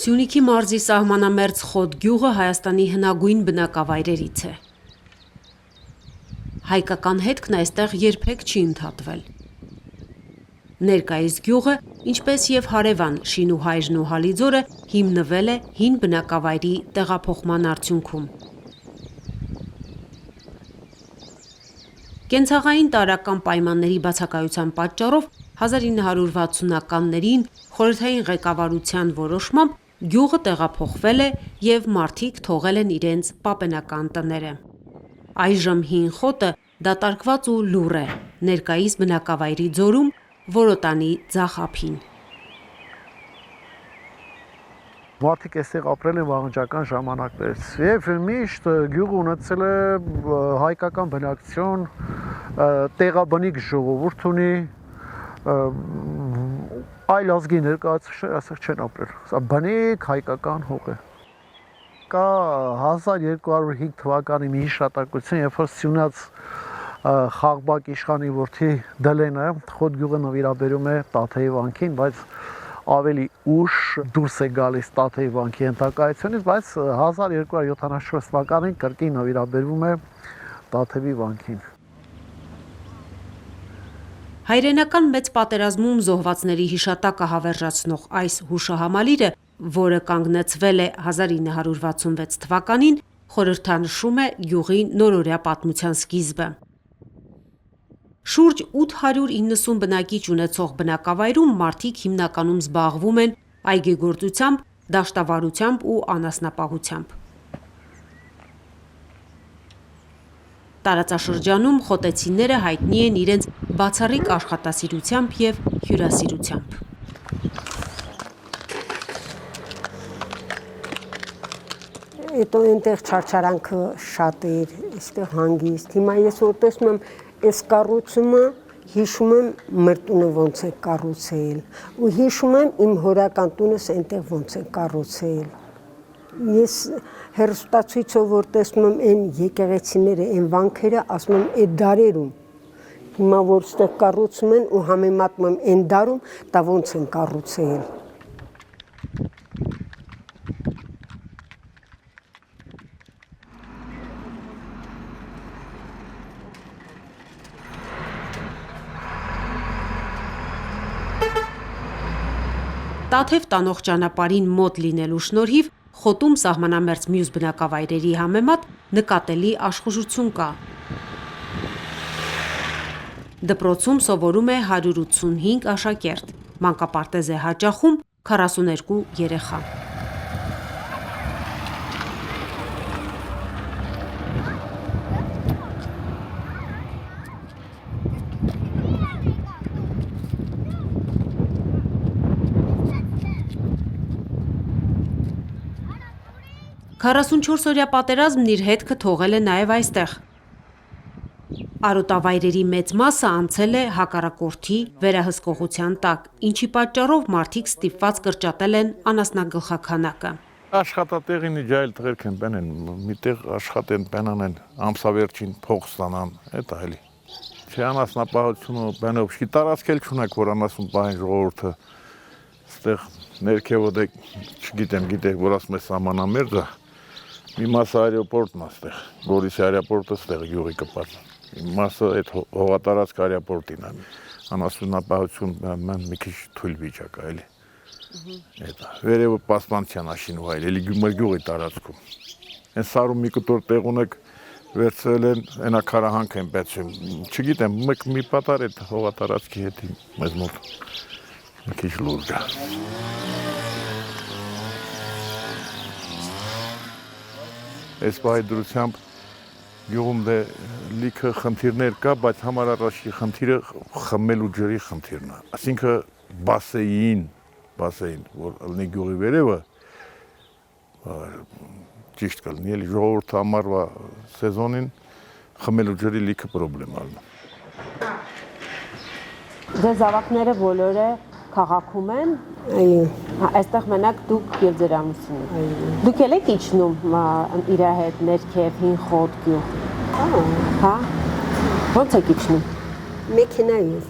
Սյունիքի մարզի սահմանամերձ Խոտ գյուղը Հայաստանի հնագույն բնակավայրերից է։ Հայկական հետքն այստեղ երբեք չի ընդհատվել։ Ներկայիս գյուղը, ինչպես եւ հարևան Շինուհայրն ու Հալիձորը, հիմնվել է հին բնակավայրի տեղափոխման արդյունքում։ Կենցաղային տարրական պայմանների բացակայության պատճառով 1960-ականներին խորհրդային ղեկավարության որոշմամբ գյուղը տեղափոխվել է եւ մարդիկ թողել են իրենց պապենական տները։ Այժմ հին խոտը դատարկված ու լուռ է ներկայիս բնակավայրի ձորում Որոտանի ձախ ափին։ Մարդիկ այստեղ ապրել են վաղնջական ժամանակներից եւ միշտ գյուղը ունեցել է հայկական բնակչություն, տեղաբնիկ ժողովուրդ ունի, այլ ազգի ներկայացուցիչներ այստեղ չեն ապրել։ Սա բնիկ հայկական հող է։ Կա 1205 թվականի մի հիշատակություն, երբ որ Սյունյաց Խաղբակ իշխանի որդի Դելենը Խոտ գյուղը նվիրաբերում է Տաթեի վանքին, բայց ավելի ուշ դուրս է գալիս Տաթեի վանքի ենթակայությունից, բայց 1274 թվականին կրկին նվիրաբերվում է Տաթևի վանքին։ Հայրենական մեծ պատերազմում զոհվածների հիշատակը հավերժացնող այս հուշահամալիրը, որը կանգնեցվել է 1966 թվականին, խորհրդանշում է գյուղի նորօրյա պատմության սկիզբը։ Շուրջ 890 բնակիչ ունեցող բնակավայրում մարդիկ հիմնականում զբաղվում են այգեգործությամբ, դաշտավարությամբ ու անասնապահությամբ։ Տարածաշրջանում խոտեցիները հայտնի են իրենց բացառիկ աշխատասիրությամբ և հյուրասիրությամբ։ Հետո այնտեղ չարչարանքը շատ էր, այստեղ հանգիստ։ Հիմա ես որ տեսնում եմ այս կառուցումը, հիշում եմ մեր տունը ոնց է կառուցել, ու հիշում եմ իմ հորական տունս այնտեղ ոնց է կառուցել։ Ես հեռուստացույցով որ տեսնում եմ այն եկեղեցիները, այն վանքերը, ասում եմ այդ դարերում։ Հիմա որ ստեղ կառուցում են ու համեմատում եմ այն դարում, դա ոնց են կառուցել։ Տաթև տանող ճանապարհին մոտ լինելու շնորհիվ Խոտում սահմանամերձ մյուս բնակավայրերի համեմատ նկատելի աշխուժություն կա։ Դպրոցում սովորում է 185 աշակերտ, մանկապարտեզ է հաճախում 42 երեխա։ «44-օրյա պատերազմն իր հետքը թողել է նաև այստեղ։ Արոտավայրերի մեծ մասը անցել է հակառակորդի վերահսկողության տակ, ինչի պատճառով մարդիկ ստիպված կրճատել են անասնագլխաքանակը։ Աշխատատեղին իջայել տղերք են բենեն, միտեղ աշխատեն, բենան են, ամսավերջին փող ստանան, էդ այլի։ Չէ անասնապահությունը բենով չի տարածքել չունեք, որ անասուն պահեն ժողովուրդը, ստեղ ներքևը դեք, չգիտեմ, գիտեք, որ ասում է սահմանամերձը, մի մասը այրոպորտն է ստեղ, Գորիսի այրոպորտը ստեղ գյուղի կպած, մի մասը այդ հողատարածք այրոպորտին է, անասունապահություն մի քիչ թույլ վիճակ է, էլի, վերևը պասմանցյան է Շինուհայր, էլի գյուղի տարածքում, են սարում մի կտոր տեղ ունեք, վերցրել են, այնա քարահանք են պեցում, չգիտեմ, մի պատար այդ հողատարածքի հետ մեզ մոտ, մի քիչ լուրջ է։ Այս պահի դրությամբ գյուղում դե լիքը խնդիրներ կա, բայց համարառաջի խնդիրը խմելու ջրի խնդիրն է։ Այսինքն բասեին, որ լինի գյուղի վերևը, ճիշտ կլինի, էլի ժողովուրդը ամառվա սեզոնին խմելու ջրի լիքը պրոբլեմ ալնում։ Ձեր զավակները բոլորը քաղաքում են, այստեղ մենակ դուք եւ ձեր ամուսինը։ Դուք էլ եք իջնում իր հետ ներքև հին Խոտ գյուղ։ Հա։ Ո՞նց եք իջնում։ Մեքենայով։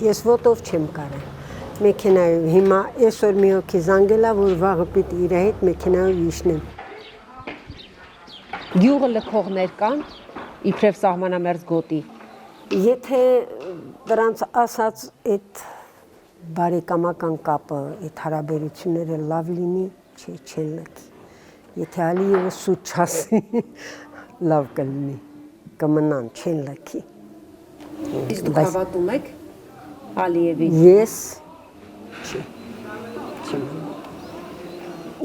Ես ոտով չեմ կարող։ մեքենայով։ Հիմա այսօր մի հոգի զանգելա, որ վաղը պիտի իր հետ մեքենայով իջնեմ։ Գյուղը լքողներ կան, իբրև սահմանամերձ գոտի։ Եթե դրանց ասած այդ բարեկամական կապը, այդ հարաբերությունները լավ լինի, չեն լքի։ Եթե Ալիևը սուտ չասի, լավ կլինի, կմնան, չեն լքի։ Իսկ դուք հավատում եք Ալիևին։ Ես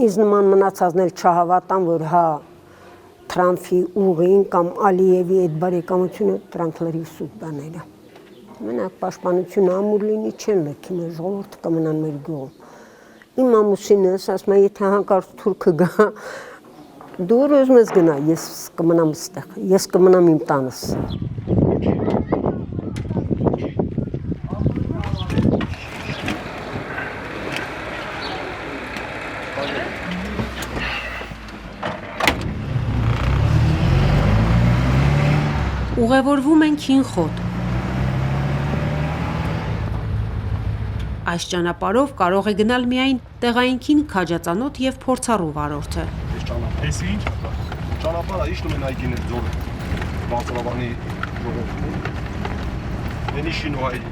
ինձ նման մնացածն էլ չհավատան, որ հա Թրամփի ուղին կամ Ալիևի այդ բարեկամությունը դրանք լրիվ սուտ բաները։ Մենակ պաշտպանությունը ամուր լինի, չեն լքի, մեր ժողովուրդը կմնան մեր գյուղում։ Իմ ամուսինս ասում է, եթե հանկարծ թուրքը գա, դու ուզում ես գնա, ես կմնամ այստեղ, ես կմնամ իմ տանս։ Ուղևորվում ենք հին խոտ։ Այս ճանապարհով կարող է գնալ միայն տեղայինքին քաջածանոթ եւ փորձառու վարորդը։ Էս ինչ ճանապարհը իշտում են այգիներ ձոր բացրավանի ժողովուրդը։ Ենի շինուհայ։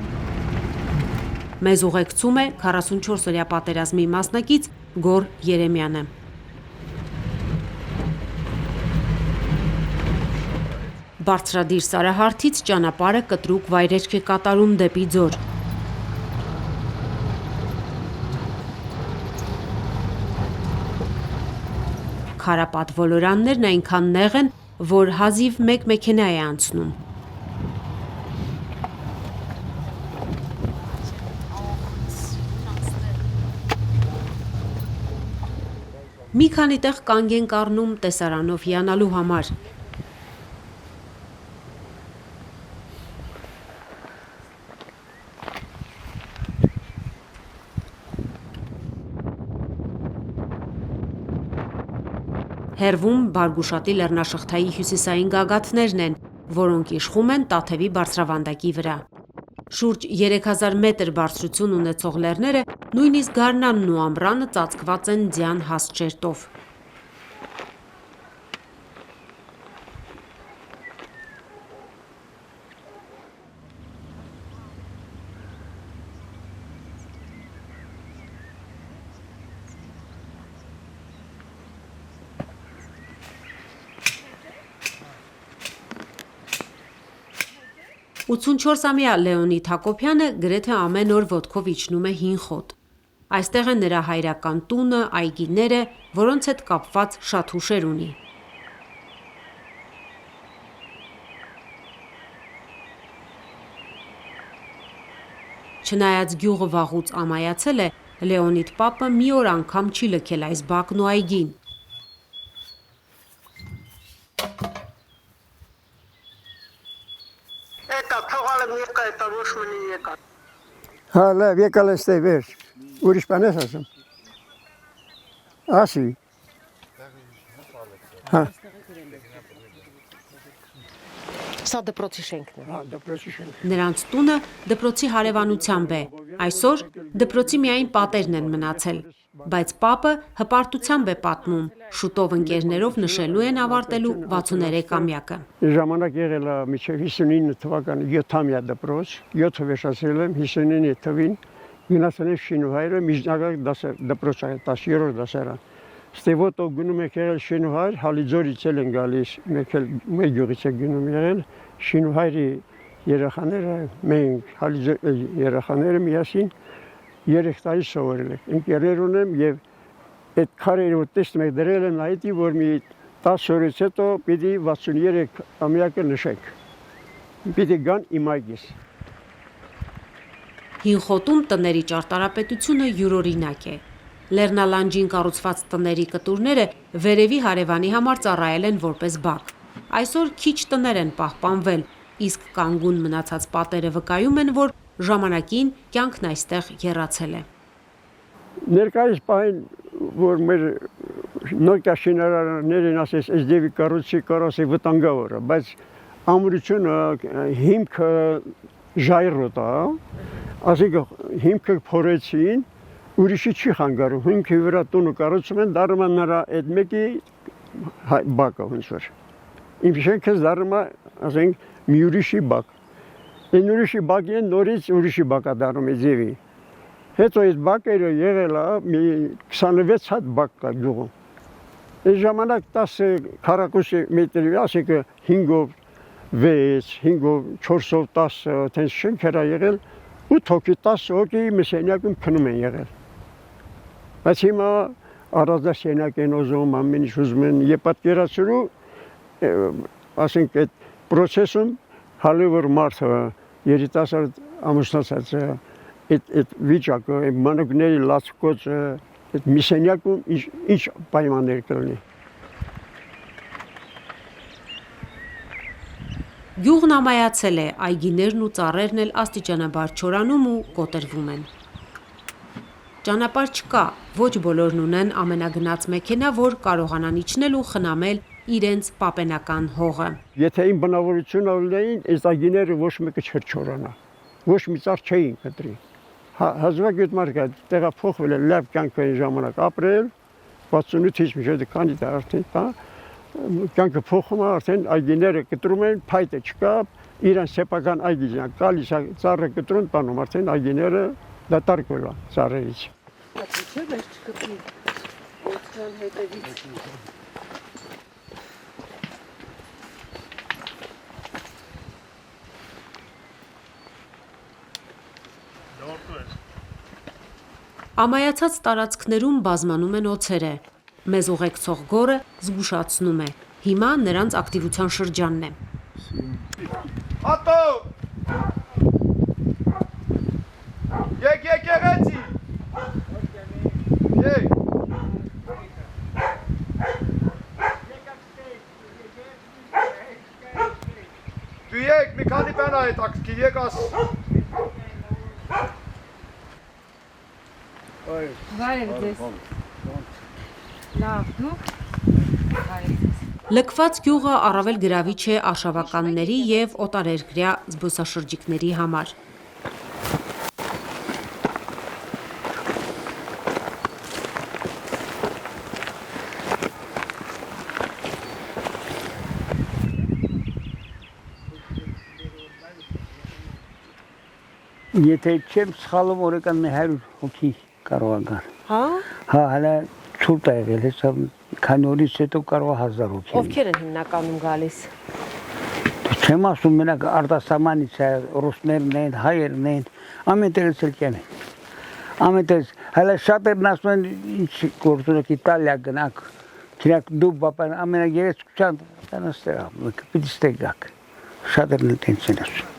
Մեզ ուղեկցում է 44-օրյա պատերազմի մասնակից Գոր Երեմյանը։ Բարձրադիր սարահարթից ճանապարհը կտրուկ վայրեջք է կատարում դեպի ձոր։ Քարապատ ոլորաններն այնքան նեղ են, որ հազիվ մեկ մեքենա է անցնում։ Մի քանի տեղ կանգ ենք առնում տեսարանով հիանալու համար։ Հեռվում Բարգուշատի լեռնաշղթայի հյուսիսային գագաթներն են, որոնք իշխում են Տաթևի բարձրավանդակի վրա։ Շուրջ 3000 մետր բարձրություն ունեցող լեռները, նույնիսկ գարնանն ու ամռանը ծածկված են ձյան հաստ շերտով։ «84-ամյա Լեոնիդ Հակոբյանը գրեթե ամեն օր ոտքով իջնում է հին խոտ։ Այստեղ է նրա հայրական տունը, այգիները, որոնց հետ կապված շատ հուշեր ունի։ Չնայած գյուղը վաղուց ամայացել է, Լեոնիդ պապը մի օր անգամ չի լքել այս բակն ու այգին։ Հա, լավ, եկալ ես տեղ վերջ, ուրիշ բան ես ասում, ասի, հա, Սա դպրոցի շենքն է։ հա, դպրոցի շենք, Նրանց տունը դպրոցի հարևանությամբ է, այսօր դպրոցի միայն պատերն են մնացել, բայց պապը հպարտությամբ է պատմում, շուտով ընկերներով նշելու են ավարտելու 63-ամյակը։ ժամանակ եղել է միջև 59 թվականի 7-ամյա դպրոց, 7 վեշացրել եմ 59 թվին, գնացել եմ Շինուհայրը, միջնակարգ դպրոց է, 10-րդ դասարան։ Ստեվոտով գնում եք եղել Շինուհայր, Հալիձորից էլ են գալիս, մեկ էլ մեր գյուղից է գնում եղել, Շինուհայրի երեխաները, մենք երեխաները միասին 3 տարի սովորել ենք, ընկերներ ունեմ և այդ քարերը որ տեսնում եք դրել եմ նայեցի, որ մի 10 օրից հետո պիտի 63 ամյակը նշենք, պիտի գան իմ այգիս։ Հին խոտում տների ճարտարապետությունը յուրօրինակ է։ Լեռնալանջին կառուցված տների կտուրները վերևի հարևանի համար ծառայել են որպես բակ։ Այսօր քիչ տներ են պահպանվել, իսկ կանգուն մնացած պատերը վկայում են, որ ժամանակին կյանքն այստեղ եռացել է։ Ներկայիս պահին, որ մեր նորկաշինարարներին ասես այս դեպի կառուցի կարասի վտանգավոր է, բայց ամրությունը հիմքը ժայռոտ է, ասիկը հիմքը փորեցին, ուրիշի չի խանգարում, հիմքի վրա տունը կառուցում են, դառնում է նրա այդ մեկի բակը ոնց որ։ Իմ շենքը դառնում է, ասենք, մի ուրիշի բակ։ Այն ուրիշի բակին նորից ուրիշի բակա դառնում է ձևի։ Հետո այս բակերը եղել է մի 26 հատ բակ կա գյուղում։ Այս ժամանակ 10 քառակուսի մետրի, ասիկը 5-ով 6, 5-ով 4-ով 10 տես շենքեր եղել, 8 հոգի 10 հոգի մսենյակում քնում են եղել։ Բայց հիմա առանձնասենյակ են ուզում, ամեն ինչ ուզում են, եւ պատկերացրու, ասենք այդ process-ում հալիվոր մարդը երիտասարդ ամուսնացած այդ վիճակը, այդ մանուկների լացկոցը, այդ միսենյակում ինչ պայմաններ կլինի։ Գյուղն ամայացել է, այգիներն ու ծառերն էլ աստիճանաբար չորանում ու կոտրվում են։ Ճանապարհ չկա, ոչ բոլորն ունեն ամենագնաց մեքենա, որ կարողանան իջնել ու խնամել իրենց պապենական հողը։ Եթե իմ բնավորությունը ունեին, այս այգիները ոչ մեկը չէր չորանա, ոչ մի ծառ չէին կտրի։ Հազվագյուտ մարդը տեղափոխվել է լավ կյանք այն ժամանակ ապրել, 68-ից մինչև քանի դար արդեն, կյանքը փոխում է, արդեն այգիները կտրում են, փայտը չկա, իրեն սեփական այգիան գալիս է ծառը կտրում, բանում արդեն այգիները դատարկվել են ծառերից։ Չէ, բայց չկտրի։ Ոչքան հետևից։ Ամայացած տարածքներում բազմանում են օձերը։ Մեզ ուղեկցող գորը զգուշացնում է։ Հիմա նրանց ակտիվության շրջանն է։ Հատո! Եկ եկեղեցի! Եկ! Դու եկ, մի քանի բան այդ ակտի, եկ աս։ Վայր ձեզ։ Լավ, դուք։ Լքված գյուղը առավել գրավիչ է արշավականների և օտարերկրյա զբոսաշրջիկների համար։ Եթե չեմ սխալվում, օրական 100 հոգի կարող է գալ։ Հա։ Հա, հələ ցուրտ է եղել, հեսա քանի օրից հետո կարող է 1000 հոգի։ Ովքեր են հիմնականում գալիս։ Չեմ ասում, մենակ արտասահմանից է, ռուսներն են, հայերն են, ամենտեղից էլ կեն են։ Ամենտեղից, հələ շատերն ասում են, ինչ գործունակ Իտալիա գնաք, գնաք դու բապան, ամենագեղեցկության տանաստեղ, պիտի ստեղ գաք։ Շատերն էլ տենց են ասում։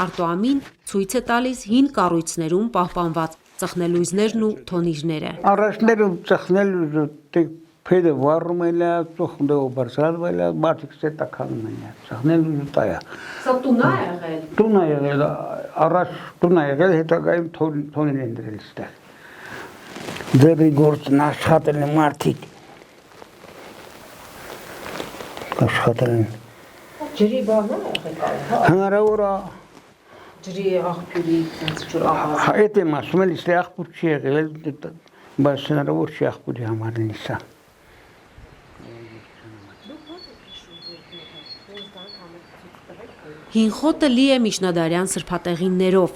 Արտոամին ցույց է տալիս հին կառույցներում պահպանված ծխնելույզներն ու թոնիրները։ Առաջներում ծխնելույզը փեդը վառում էլ է, ծխնդով բարձրացվել է, մարդիկ ստականում են, ծխնելույզը տա է։ Սա տուն է եղել։ Տուն է եղել, առաջ տուն է եղել, հետագայում թոնին են դրել ստեղ։ Դեպի գործն աշխատել են մարդիկ։ Աշխատել են։ Ջրի բան է եղել։ Հնարավոր է։ Ջրի աղբյուրի ջուր աղազ։ Այդ եմ ասում էլ, իստեղ աղբյուր չի եղել, բայց հնարավոր չի աղբյուրի համար լինի սա։ Հին խոտը լի է միջնադարյան սրբատեղիններով,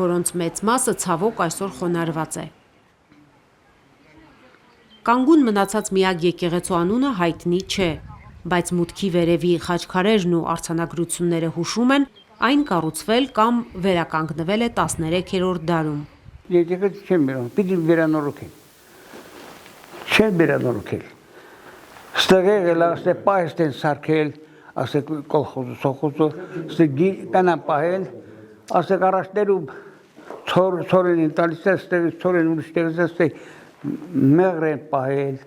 որոնց մեծ մասը ցավոք այսօր խոնարհված է։ Կանգուն մնացած միակ եկեղեցու անունը հայտնի չէ, բայց մուտքի վերևի խաչքարերն ու արձանագրությունները հուշում են, այն կառուցվել կամ վերականգնվել է 13-րդ դարում։ Եկեղեցի չեն վերանում, պիտի վերանորոգեն։ Չեն վերանորոգել։ Ստեղ եղել, ստեղ պահեստ են սարքել, ասեք կոլխոզը, սոխոզը, ստեղ կանան պահել, ասեք առաջներում ցորեն են տալիս, ստեղ ցորեն ուրիշտեղից, ստեղ մեղր են պահել,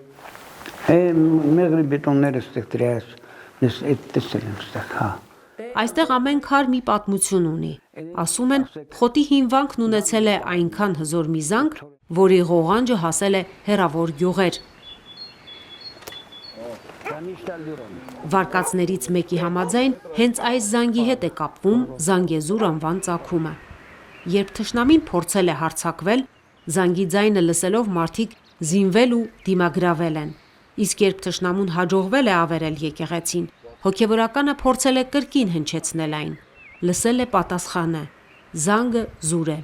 մեղրի բետոնները ստեղ դրած, ես այդ տեսել եմ ստեղ, հա։ Այստեղ ամեն քար մի պատմություն ունի։ Ասում են, խոտի հիմվանքն ունեցել է այնքան հզոր մի զանգ, որի ղողանջը հասել է հեռավոր գյուղեր։ Վարկածներից մեկի համաձայն հենց այս զանգի հետ է կապվում Զանգեզուր անվան ծագումը։ Երբ թշնամին փորձել է հարձակվել, զանգի ձայնը լսելով մարդիկ զինվել ու դիմագրավել են։ Իսկ երբ թշնամուն հաջողվել է ավերել եկեղեցին, հոգևորականը փորձել է կրկին հնչեցնել այն։ Լսել է պատասխանը. զանգը զուր է։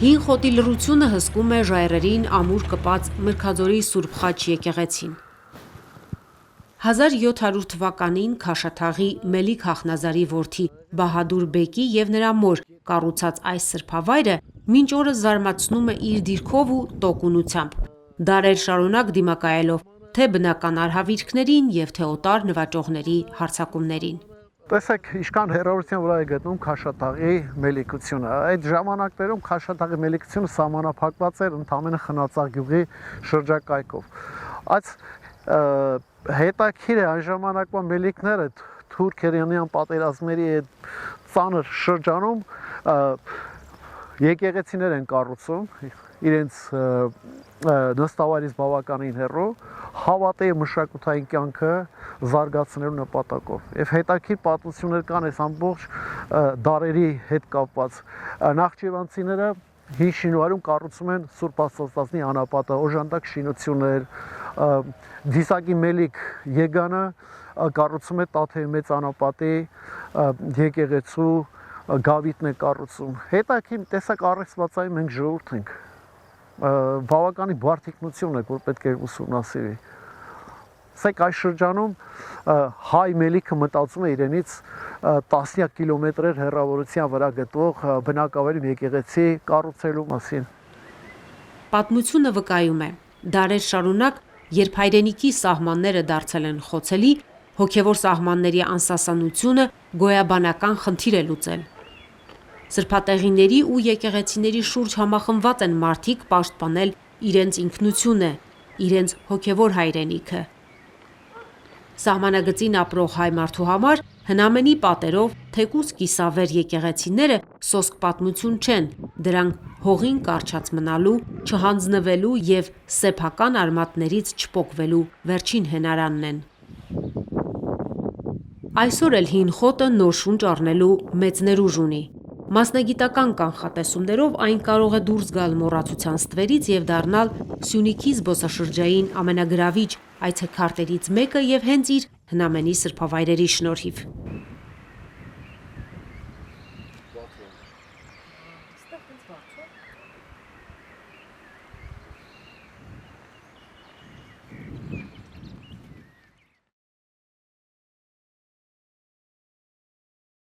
Հին խոտի լռությունը հսկում է ժայռերին ամուր կպած Մրգաձորի Սուրբ Խաչ եկեղեցին։ 1700 թվականին Քաշաթաղի Մելիք Հախնազարի որդի Բահադուր բեկի և նրա մոր կառուցած այս սրբավայրը մինչ օրս զարմացնում է իր դիրքով ու տոկունությամբ, դարեր շարունակ դիմակայելով թե բնական արհավիրքներին և թե օտար նվաճողների հարձակումներին։ Տեսեք, ինչքան հեռավորության վրա է գտնում Քաշաթաղի մելիքությունը։ Այդ ժամանակներում Քաշաթաղի մելիքությունը սահմանափակված էր ընդամենը Խնածաղ գյուղի շրջակայքով։ Այս հետաքրքիր է այն ժամանակվա մելիքները թուրք-իրանյան պատերազմների այդ ծանր շրջանում եկեղեցիներ են կառուցում, իրենց նստավայրից բավականին հեռու, հավատի մշակութային կյանքը զարգացնելու նպատակով։ Եվ հետաքրքիր պատմություններ կան այս ամբողջ դարերի հետ կապված։ Նախճիվանցիները հին շինվարում կառուցում են Սուրբ Աստվածածնի անապատը, օժանդակ շինություններ, Դիսակի Մելիք Եգանը կառուցում է Տաթևի մեծ անապատի եկեղեցու գավիթն է կառուցում։ Հետաքրքիր տեսակ առեղծվածային մենք ժողովուրդ ենք։ Բավականին բարդ ինքնություն է, որ պետք է ուսումնասիրի։ Սեք այս շրջանում հայ մելիքը մտածում է իրենից տասնյակ կիլոմետրեր հեռավորության վրա գտնվող բնակավայրում եկեղեցի կառուցելու մասին։ Պատմությունը վկայում է, դարեր շարունակ, երբ հայրենիքի սահմանները դարձել են խոցելի, հոգևոր սահմանների անսասանությունը գոյաբանական խնդիր է լուծել։ Սրբատեղիների ու եկեղեցիների շուրջ համախմբված են մարդիկ պաշտպանել իրենց ինքնությունը, իրենց հոգևոր հայրենիքը։ Սահմանագծին ապրող հայ մարդու համար հնամենի պատերով թեկուզ կիսավեր եկեղեցիները սոսկ պատմություն չեն, դրանք հողին կառչած մնալու, չհանձնվելու և սեփական արմատներից չպոկվելու վերջին հենարանն են։ Այսօր էլ հին խոտը նոր շունչ առնելու մեծ ներուժ ունի։ Մասնագիտական կանխատեսումներով այն կարող է դուրս գալ մոռացության ստվերից և դառնալ Սյունիքի զբոսաշրջային ամենագրավիչ այցեքարտերից մեկը և հենց իր հնամենի սրբավայրերի շնորհիվ։